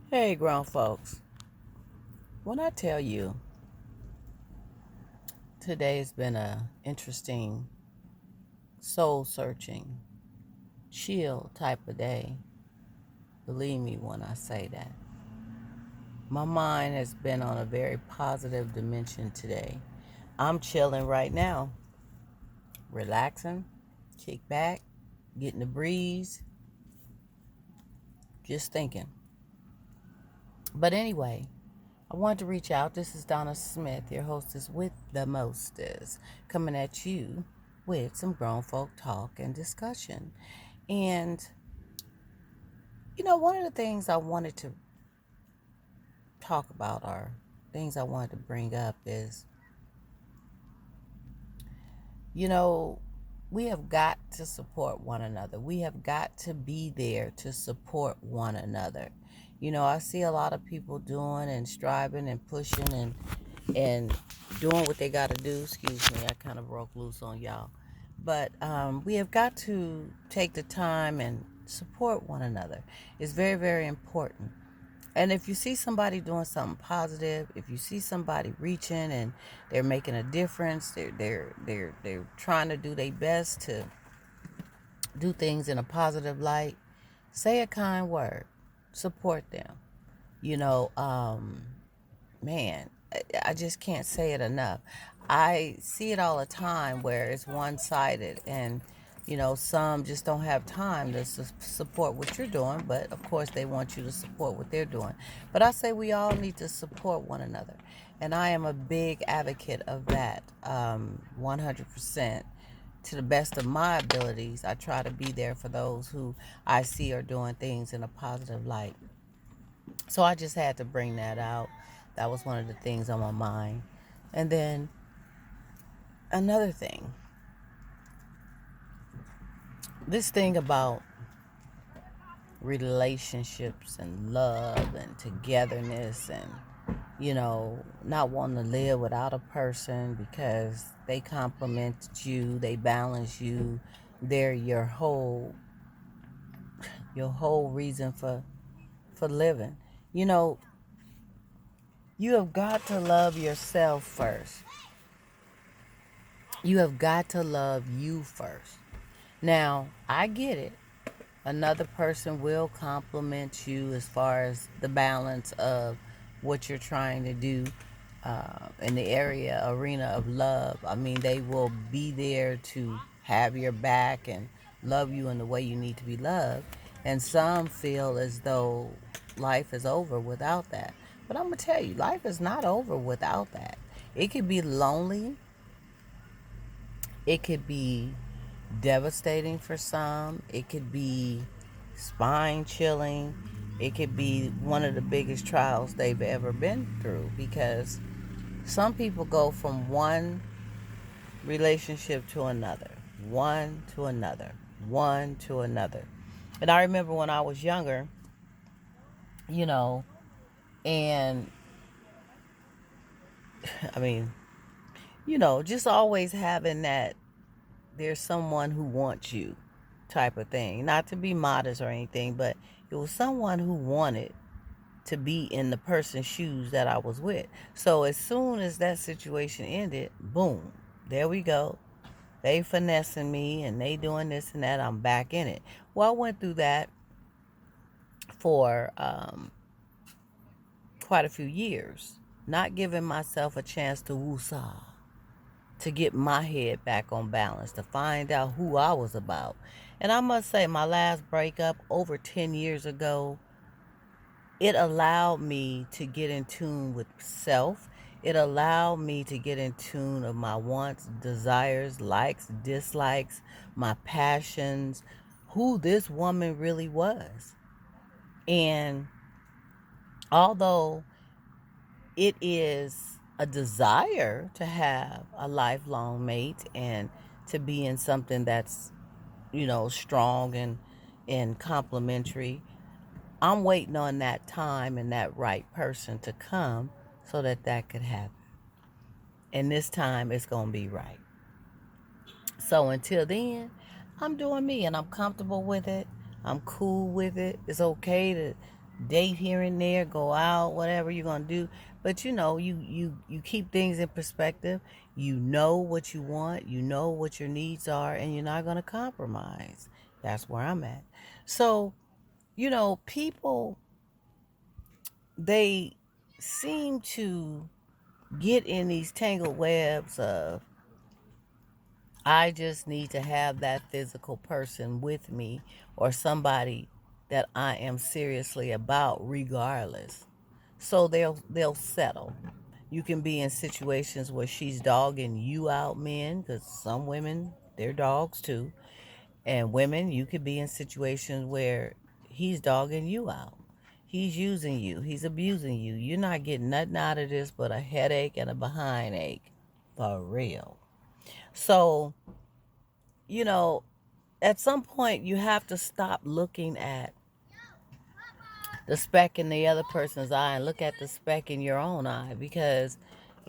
Hey, grown folks. When I tell you today's been a interesting, soul searching, chill type of day, believe me when I say that. My mind has been on a very positive dimension today. I'm chilling right now, relaxing, kick back, getting the breeze, just thinking. But anyway, I wanted to reach out. This is Donna Smith, your hostess with the mostest, coming at you with some grown folk talk and discussion. And, one of the things I wanted to talk about, or things I wanted to bring up, is, you know, we have got to support one another. We have got to be there to support one another. I see a lot of people doing and striving and pushing and doing what they got to do. Excuse me, I kind of broke loose on y'all. But we have got to take the time and support one another. It's very, very important. And if you see somebody doing something positive, if you see somebody reaching and they're making a difference, they're trying to do their best to do things in a positive light, say a kind word, support them. You know, um, Man, I just can't say it enough. I see it all the time where it's one sided, and some just don't have time to support what you're doing, but of course, they want you to support what they're doing. But I say we all need to support one another, and I am a big advocate of that, 100%. To the best of my abilities, I try to be there for those who I see are doing things in a positive light. So I just had to bring that out. That was one of the things on my mind. And then another thing, this thing about relationships and love and togetherness and, not wanting to live without a person because they compliment you, they balance you, they're your whole reason for living. You know, you have got to love yourself first. You have got to love you first. Now, I get it. Another person will compliment you as far as the balance of what you're trying to do in the arena of love. I mean, they will be there to have your back and love you in the way you need to be loved. And some feel as though life is over without that. But I'm going to tell you, life is not over without that. It could be lonely, it could be devastating for some. It could be spine chilling. It could be one of the biggest trials they've ever been through because some people go from one relationship to another, one to another, one to another. And I remember when I was younger, you know, and I mean, just always having that there's someone who wants you type of thing. Not to be modest or anything, but it was someone who wanted to be in the person's shoes that I was with. So as soon as that situation ended, boom, there we go. They finessing me and they doing this and that. I'm back in it. Well, I went through that for quite a few years, not giving myself a chance to woosah, to get my head back on balance, to find out who I was about. And I must say, my last breakup over 10 years ago, it allowed me to get in tune with self. It allowed me to get in tune of my wants, desires, likes, dislikes, my passions, who this woman really was. And although it is a desire to have a lifelong mate and to be in something that's, strong and complimentary, I'm waiting on that time and that right person to come so that could happen. And this time it's going to be right. So until then, I'm doing me and I'm comfortable with it. I'm cool with it. It's okay to date here and there, go out, whatever you're gonna do. But you keep things in perspective. You know what you want, you know what your needs are, and you're not gonna compromise. That's where I'm at. So, people, they seem to get in these tangled webs of, I just need to have that physical person with me, or somebody that I am seriously about regardless. So they'll settle. You can be in situations where she's dogging you out, men, because some women, they're dogs too. And women, you could be in situations where he's dogging you out. He's using you. He's abusing you. You're not getting nothing out of this but a headache and a behind ache. For real. So, you know, at some point you have to stop looking at the speck in the other person's eye and look at the speck in your own eye, because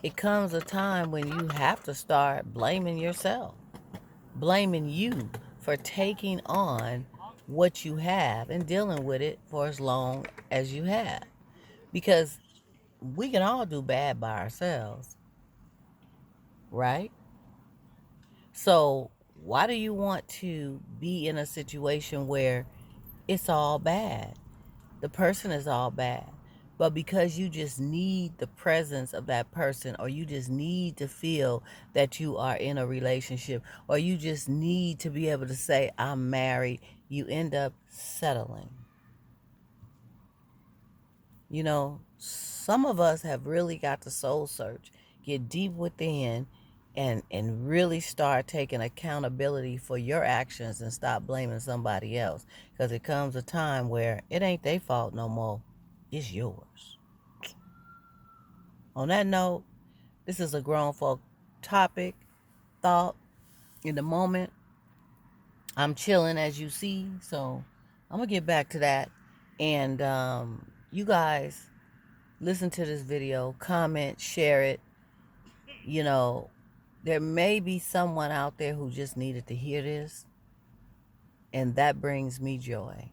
it comes a time when you have to start blaming yourself, blaming you for taking on what you have and dealing with it for as long as you have. Because we can all do bad by ourselves, right? So, why do you want to be in a situation where it's all bad? The person is all bad. But because you just need the presence of that person, or you just need to feel that you are in a relationship, or you just need to be able to say, I'm married, you end up settling. Some of us have really got to soul search, get deep within, and really start taking accountability for your actions and stop blaming somebody else. Because it comes a time where it ain't their fault no more, it's yours. On that note, this is a grown folk topic, thought in the moment. I'm chilling, as you see, so I'm gonna get back to that. And you guys, listen to this video, comment, share it. You know, there may be someone out there who just needed to hear this, and that brings me joy.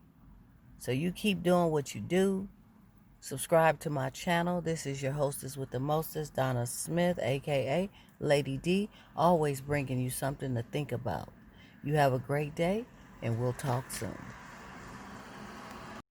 So you keep doing what you do. Subscribe to my channel. This is your hostess with the mostest, Donna Smith, aka Lady D, always bringing you something to think about. You have a great day, and we'll talk soon.